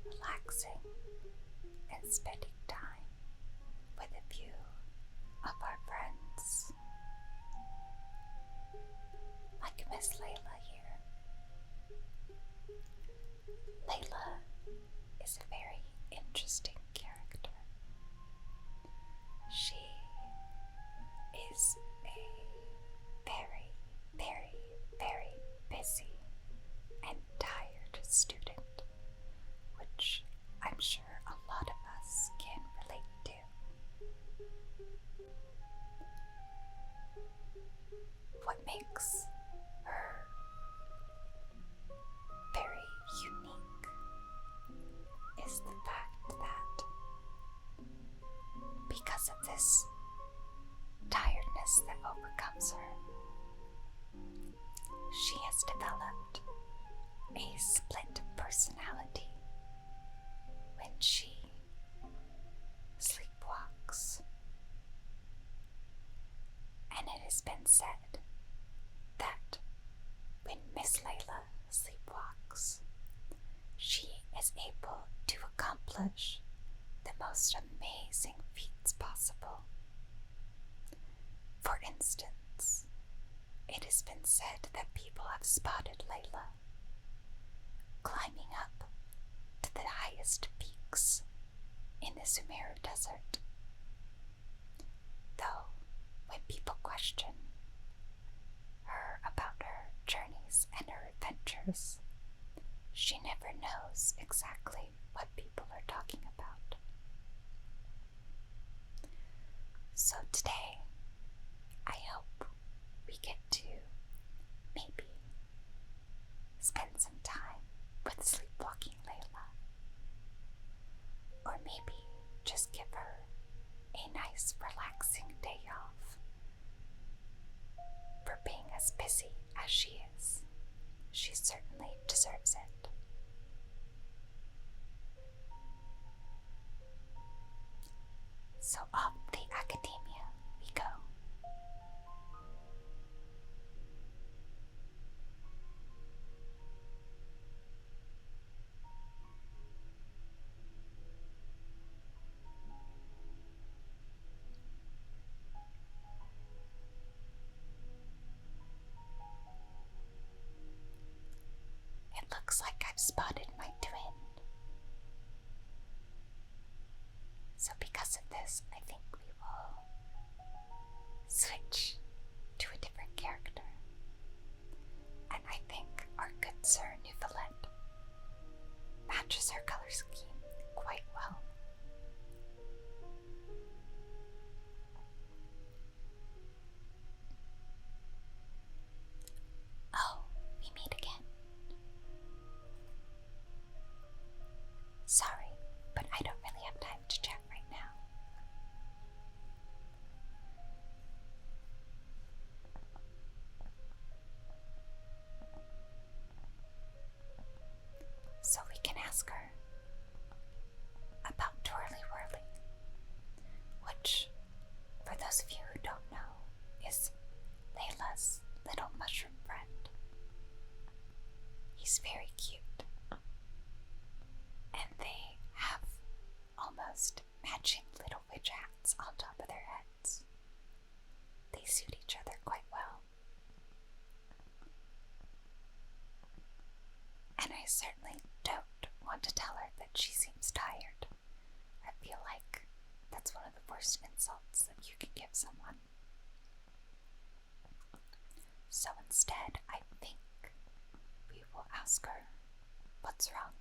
relaxing and spending time with a few of our friends, like Miss Layla here. Layla is a very interesting character. She is a very, very, very busy and tired student, which I'm sure a lot of us can relate to. What makes her very unique is the fact that because of this tiredness that overcomes her, she has developed a split personality when she sleepwalks. And it has been said that when Miss Layla sleepwalks, she is able to accomplish the most amazing feats possible. For instance, it has been said that people have spotted Layla climbing up to the highest peaks in the Sumeru Desert. Though, when people question her about her journeys and her adventures, she never knows exactly what people are talking about. So today, I hope we get to maybe spend some time with sleepwalking Layla, or maybe just give her a nice relaxing day off for being as busy as she is. She certainly deserves it. So off the academia we go. It looks like I've spotted my twin. So because of this, I think we will switch to a different character. And I think our good Sir Neuvillette matches her color scheme quite well. Oh, we meet again. Sorry, but I don't really have time to chat right now. So we can ask her about Twirly Whirly, which, for those of you who don't know, is Layla's little mushroom friend. He's very cute, and they have almost matching little witch hats on top of their heads. They suit each other quite well. And I certainly don't want to tell her that she seems tired. I feel like that's one of the worst insults that you can give someone. So instead, I think we will ask her what's wrong.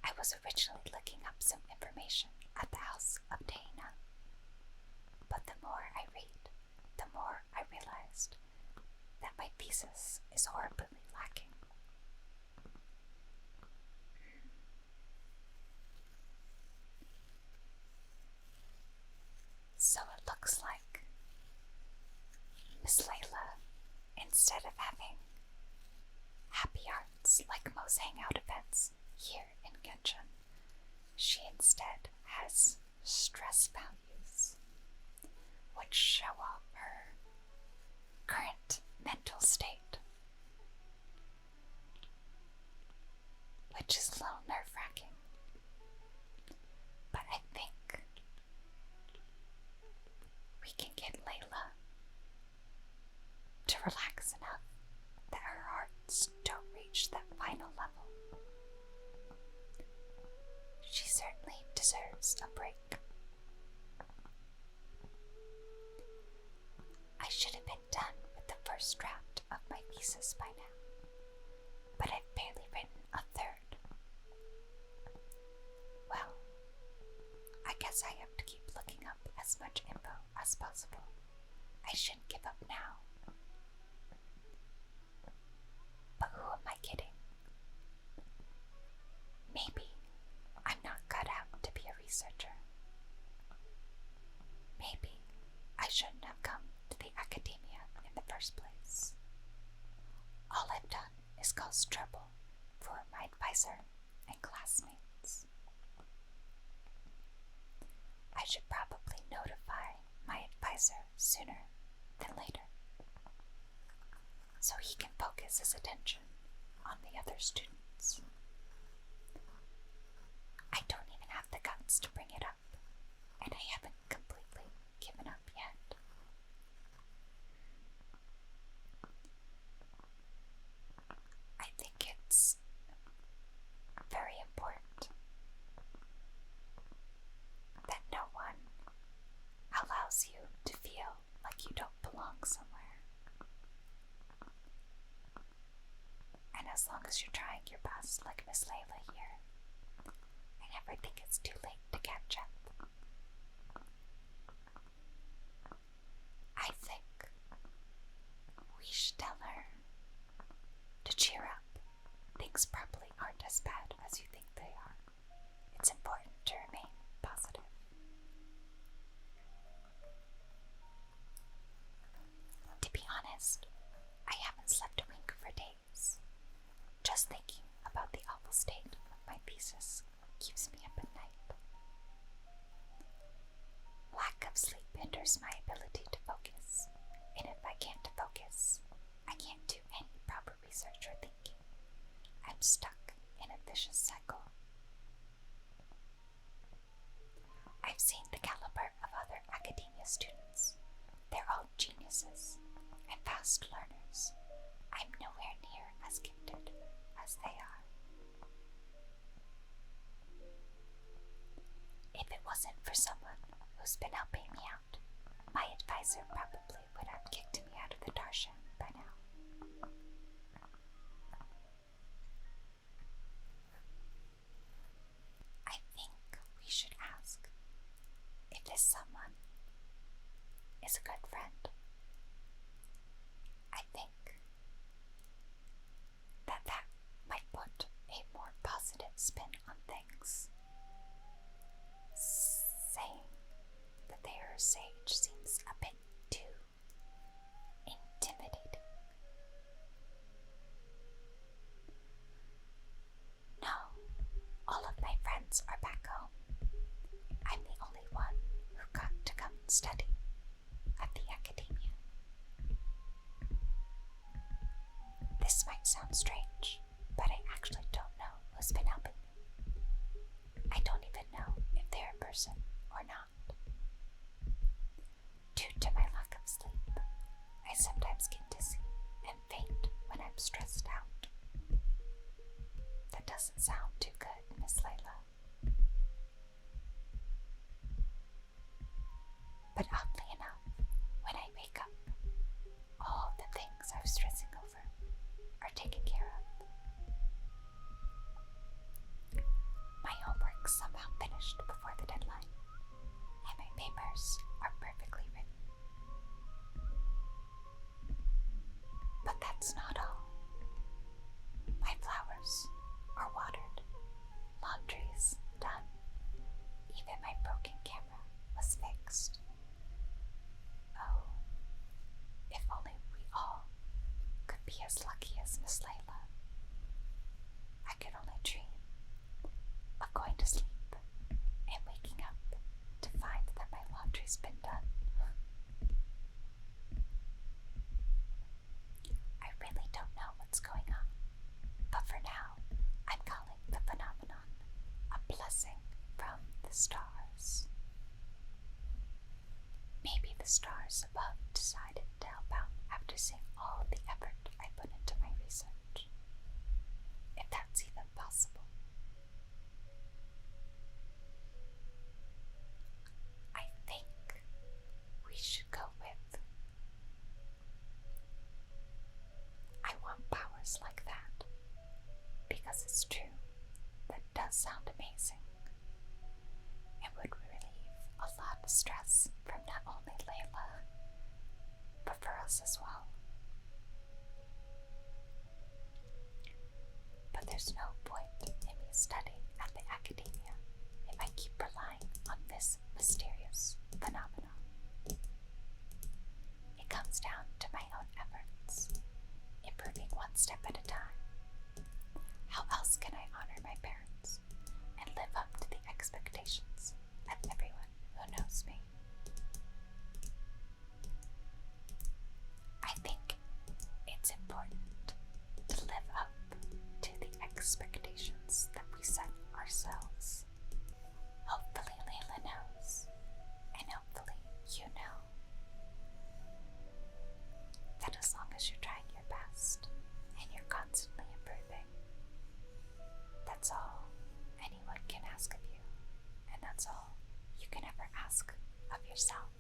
I was originally looking up some information at the house of Dana, but the more I read, the more I realized that my thesis is horribly lacking. So it looks like Miss Layla, instead of having happy hearts like most Hangout events here in Genshin, she instead has stress values, which show off her current mental state. we can get Layla to relax enough that her hearts don't reach that final level. She certainly deserves a break. I should have been done with the first draft of my thesis by now, but I've barely written a third. Well, I guess I have to keep looking up as much info as possible. I shouldn't give up now. But who am I kidding? Maybe I'm not cut out to be a researcher. Maybe I shouldn't have come to the academia in the first place. All I've done is cause trouble for my advisor and classmates. I should probably notify my advisor sooner than later, so he can focus his attention on the other students. I don't even have the guts to bring it up, and I haven't completely given up yet. I think it's very important that no one allows you to feel like you don't belong somewhere. And as long as you're trying your best, like Miss Layla here, I never think it's too late to catch up. I think we should tell her to cheer up. Things probably aren't as bad as you think they are. It's important to remain positive. To be honest, I haven't slept a wink for days. Just thinking about the awful state of my thesis keeps me up at night. Lack of sleep hinders my ability to focus, and if I can't focus, I can't do any proper research or thinking. I'm stuck in a vicious cycle. I've seen the caliber of other academia students. They're all geniuses and fast learners. I'm nowhere near as gifted as they are. If it wasn't for someone who's been helping me out, my advisor probably would have kicked me out of the Darshan by now. I think we should ask if this someone is a good friend. I think that might put a more positive spin on things. Saying that they are a sage seems a bit too intimidating. No, all of my friends are back home. I'm the only one who got to come and study at the academia. This might sound strange, but I actually don't know who's been helping me. I don't even know if they're a person or not. Due to my lack of sleep, I sometimes get dizzy and faint when I'm stressed out. That doesn't sound too good, Miss Layla. But oddly enough, when I wake up, all the things I was stressing over are taken care of. My homework's somehow finished before the deadline, and my papers are perfectly written. But that's not all. My flowers are watered, laundry's done, even my broken camera was fixed. Oh, if only we all could be as lucky as Miss Layla. I could only dream of going to sleep and waking up to find that my laundry's been done. I really don't know what's going on, but for now, I'm calling the phenomenon a blessing from the stars. Maybe the stars above decided to help out after seeing all the effort I put into my research. If that's even possible. I think we should go with I want powers like that. Because it's true. That does sound amazing. It would relieve a lot of stress from not only Layla, but for us as well. But there's no point in me studying at the academia if I keep relying on this mysterious phenomenon. It comes down to my own efforts, improving one step at a time. How else can I honor my parents and live up to the expectations of everyone who knows me? I think it's important to live up to the expectations that we set ourselves. Hopefully Layla knows, and hopefully you know, that as long as you're trying your best and you're constantly improving, that's all anyone can ask of you, and that's all you can ever ask of yourself.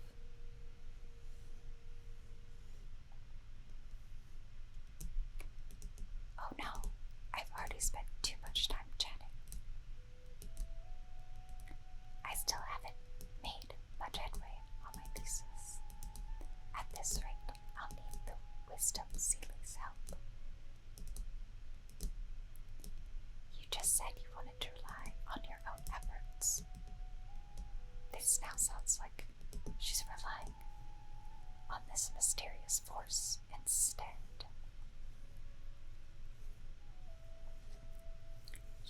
Oh no, I've already spent too much time chatting. I still haven't made much headway on my thesis. At this rate, I'll need the wisdom Seeling's help. You just said you wanted to rely on your own efforts. This now sounds like she's relying on this mysterious force instead.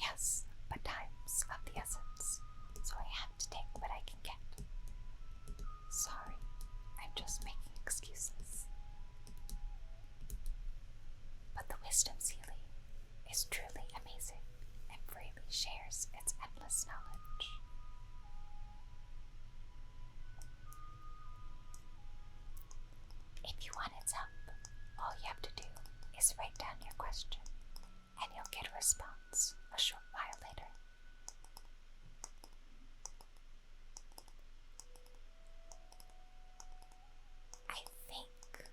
Yes, but time's of the essence, so I have to take what I can get. Sorry, I'm just making excuses. But the wisdom Seeling is truly amazing and freely shares its endless knowledge. If you want its help, all you have to do is write down your question, and you'll get a response a short while later. I think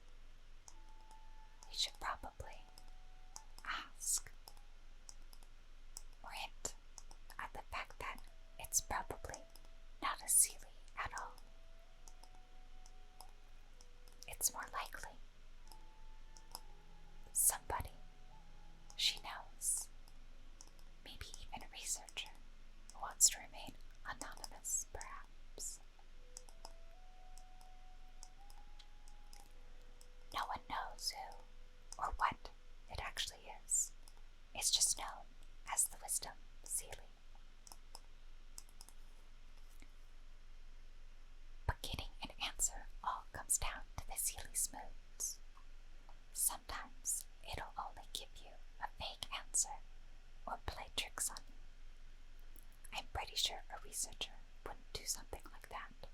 we should probably ask or hint at the fact that it's probably not a Seeling at all. It's more likely somebody she knows, maybe even a researcher who wants to remain anonymous, perhaps. No one knows who or what it actually is. It's just known as the wisdom Seeling. But getting an answer all comes down to the Seeling's moods. Sometimes it'll only give you a vague answer or play tricks on you. I'm pretty sure a researcher wouldn't do something like that.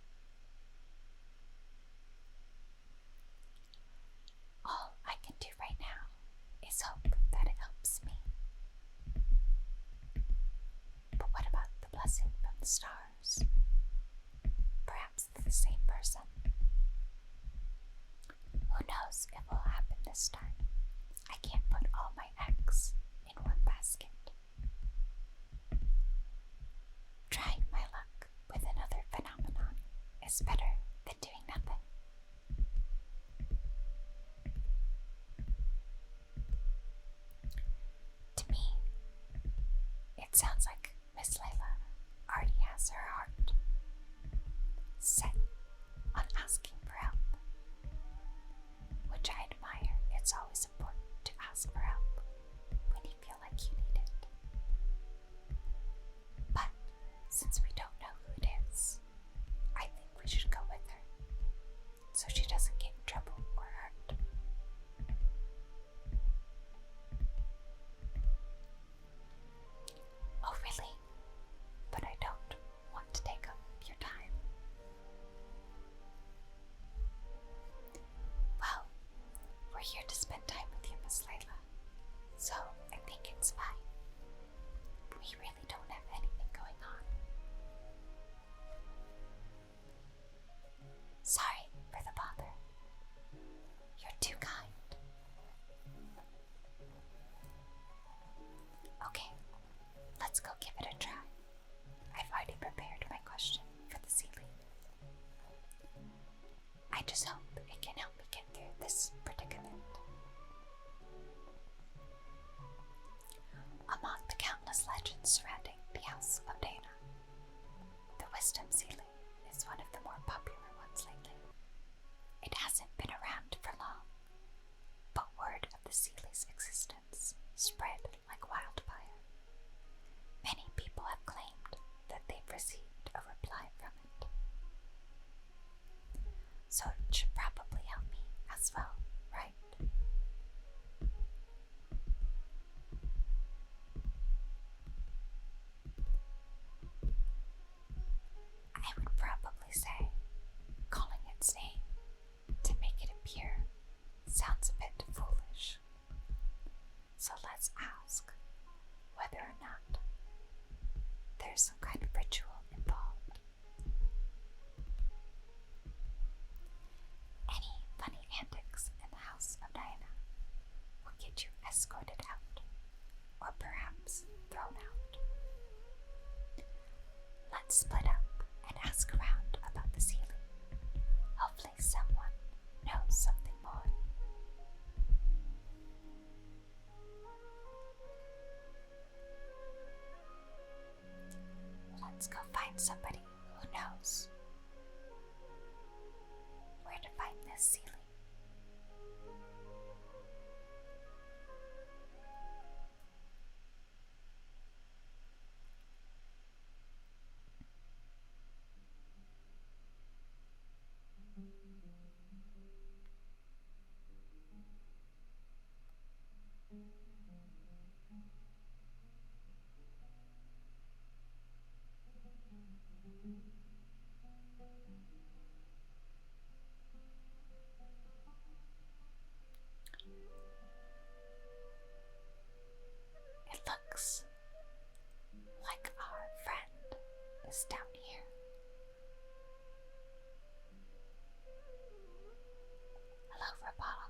All I can do right now is hope that it helps me. But what about the blessing from the stars? Perhaps they're the same person. Who knows if it will happen this time? I can't put all my eggs in one basket. Trying my luck with another phenomenon is better than doing nothing. To me, it sounds like Miss Layla already has her heart set on asking for help, which I admire. It's always important to ask for help when you feel like you need it. But since we don't know who it is, I think we should go with can help me get through this predicament. Among the countless legends surrounding the House of Dana, the Wisdom Seeling is one of the more popular ones lately. It hasn't been around for long, but word of the Seeling's existence spread like wildfire. Many people have claimed that they've received a reply from it. So it should probably help me as well, right? I would probably say calling its name to make it appear sounds a bit foolish. So let's ask whether or not there's some kind of ritual involved. Any funny antics in the House of Diana will get you escorted out, or perhaps thrown out. Let's split up and ask around about the Seeling. Hopefully someone knows something more. Let's go find somebody who knows where to find this Seeling. It looks like our friend is down here. Hello, Rapala.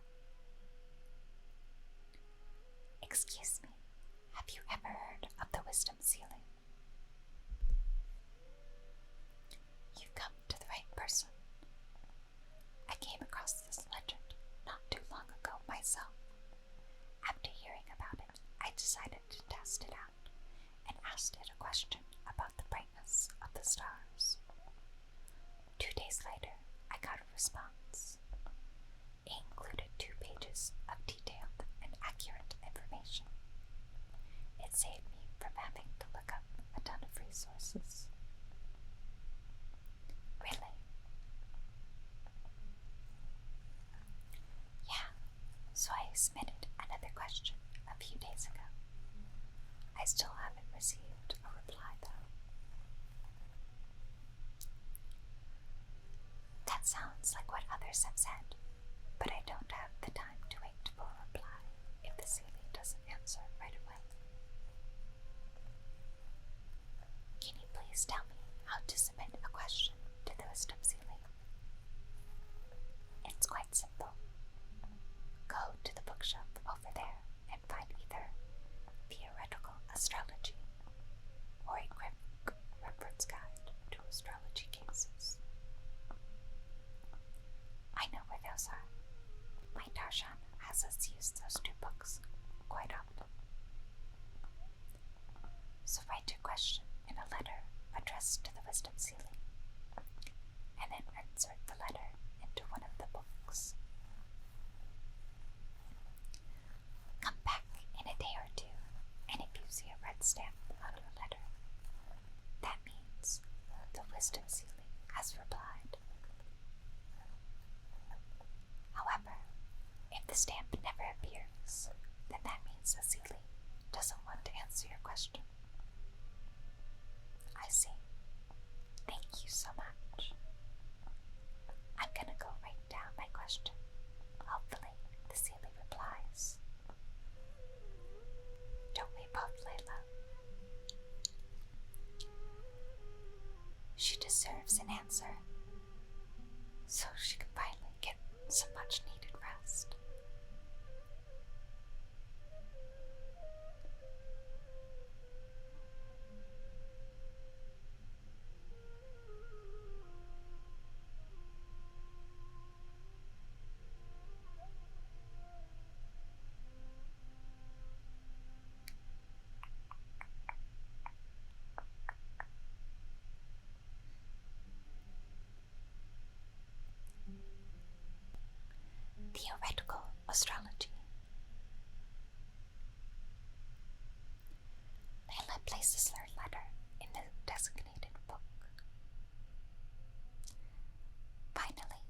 Excuse me, have you ever heard of the Wisdom Seeling? You've come to the right person. I came across this legend not too long ago myself. After hearing about it, I decided to test it out and asked it a question about the brightness of the stars. 2 days later, I got a response. It included 2 pages of detailed and accurate information. It saved me from having to look up a ton of resources. Really? Yeah, so I submitted another question a few days ago. I still haven't received a reply though. That sounds like what others have said, but I don't have the time to wait for a reply if the Seeling doesn't answer right away. Can you please tell me how to submit a question to the Wisdom Seeling? It's quite simple. Go to the bookshelf over there and find either Theoretical Astrology or a quick reference guide to astrology cases. I know where those are. My Darshan has us use those 2 books quite often. So write your question in a letter addressed to the Wisdom Seeling, and then insert the letter into one of the books. Come back in a day or 2, and if you see a red stamp on your letter, that means the Wisdom Seeling has replied. However, if the stamp never appears, then that means the Seeling doesn't want to answer your question. I see. Thank you so much. I'm gonna go write down my question. Hopefully, the Seeling replies. Don't we both, Layla? She deserves an answer, so she can finally get some much needed rest. Theoretical astrology. Layla places her letter in the designated book. Finally,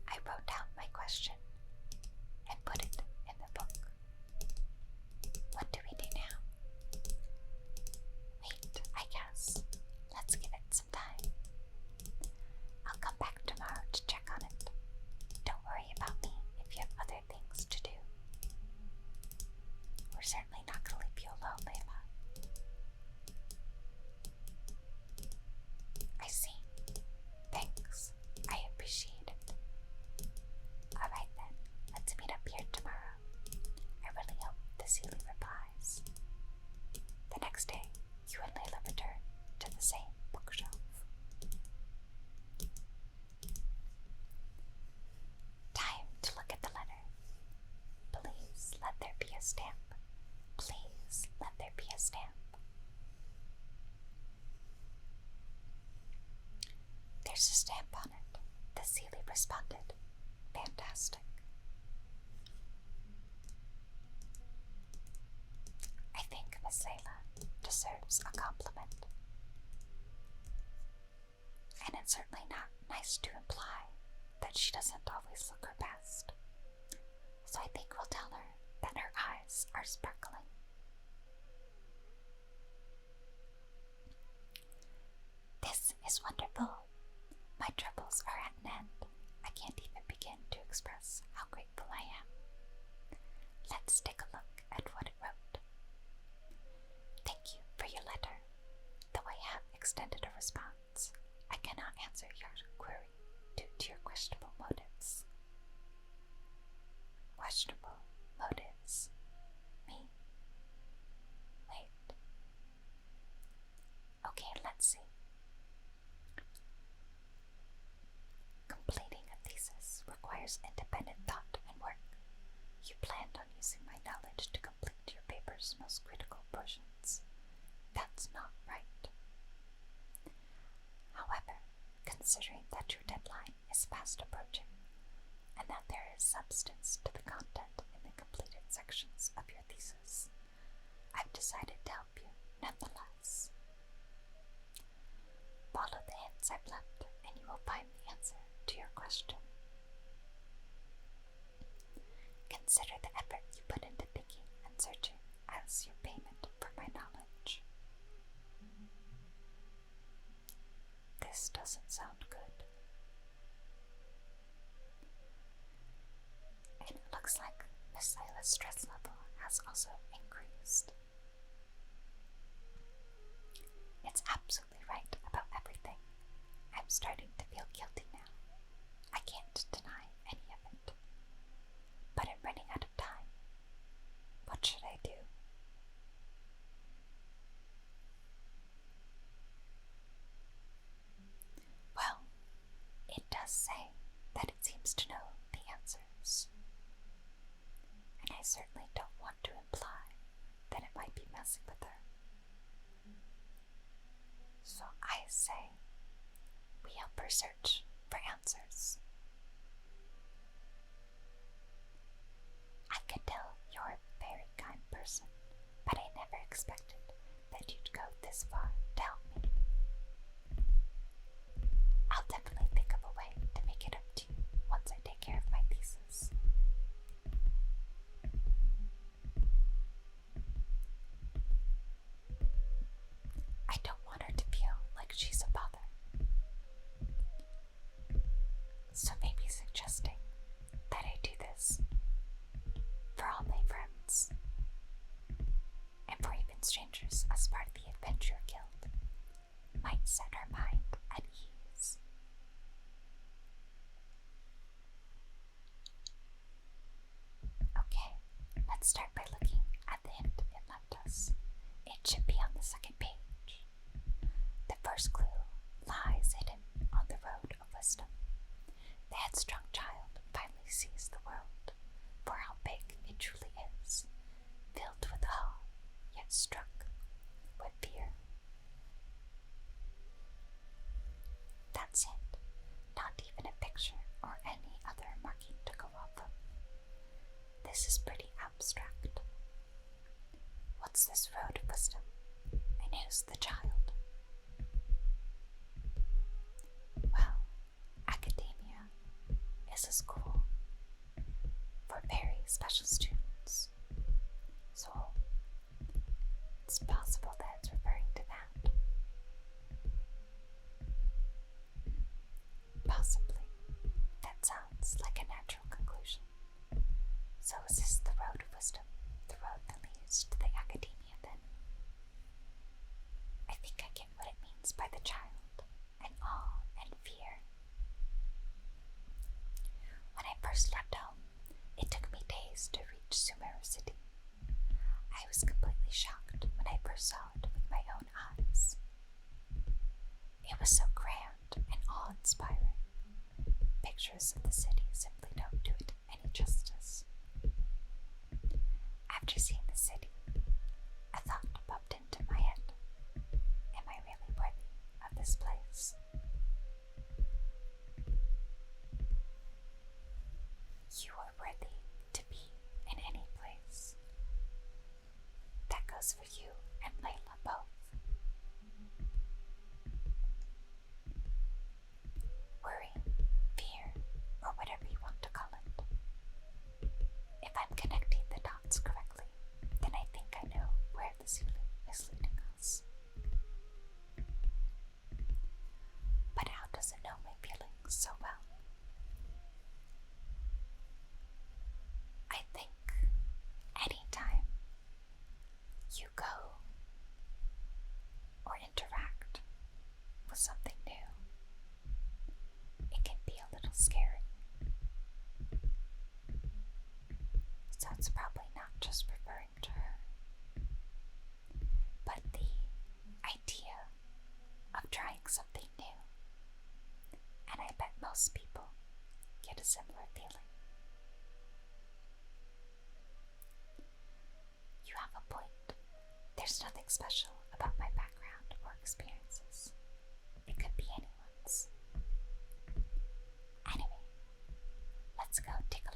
I wrote down my question and put it in the book. What do we do now? Wait, I guess. Let's give it some time. I'll come back tomorrow to check on it. Don't worry about me if you have other things to do. We're certainly not going to leave you alone, Layla. I see. Thanks. I appreciate it. Alright then, let's meet up here tomorrow. I really hope the Seeling replies. The next day, you and Layla return to the same bookshelf. Time to look at the letter. Please let there be a stamp. Please let there be a stamp. There's a stamp on it. The Seelie responded. Fantastic. I think Miss Layla deserves a compliment. And it's certainly not nice to imply that she doesn't always look her best. So I think we'll tell her that her eyes are sparkling. This is wonderful. My troubles are at an end. I can't even begin to express how grateful I am. Let's take a look at what it wrote. Thank you for your letter. Though I have extended a response, I cannot answer your query due to your questionable motives. Questionable motives? Me? Wait. Okay, let's see. Completing a thesis requires independent thought and work. You planned on using my knowledge to complete your paper's most critical portions. That's not right. However, considering that your deadline is fast approaching, and that there is substance to the content in the completed sections of your thesis, I've decided to help you nonetheless. Follow the hints I've left, and you will find the answer to your question. Consider the effort you put into picking and searching as your payment for my knowledge. This doesn't sound good. And it looks like Miss Layla's stress level has also increased. It's absolutely right about everything. I'm starting to feel guilty now. I can't deny any of it. But I'm running out of time. What should I do? Well, it does say that it seems to know the answers. And I certainly don't want to imply that it might be messing with her. So I say, we help her search for answers. I could tell you're a very kind person, but I never expected that you'd go this far to help me. I'll definitely think of a way to make it up to you once I take care of my thesis. I don't want her to feel like she's a bother. So maybe suggesting that I do this for all my friends, and for even strangers as part of the Adventure Guild, might set her mind at ease. Okay, let's start by looking at the hint it left us. It should be on the second page. The first clue lies hidden on the road of wisdom. The headstrong child finally sees the world for how big it truly is, filled with awe, yet struck with fear. That's it. Not even a picture or any other marking to go off of. special students. So it's possible that it's referring to that. Possibly. That sounds like a natural conclusion. So is this the road of wisdom? The road that leads to the academia, then? I think I get what it means by the child, and awe and fear. When I first left home, it took me days to reach Sumeru City. I was completely shocked when I first saw it with my own eyes. It was so grand and awe-inspiring. Pictures of the city simply don't do it any justice. After seeing the city, a thought popped into my head. Am I really worthy of this place? You are worthy to be in any place. That goes for you and Layla both. Worry, fear, or whatever you want to call it. If I'm connecting the dots correctly, then I think I know where the Seeling is leading us. But how does it know my feelings so well? I think anytime you go or interact with something new, it can be a little scary. So it's probably not just referring to her, but the idea of trying something new. And I bet most people get a similar feeling. You have a point. There's nothing special about my background or experiences. It could be anyone's. Anyway, let's go take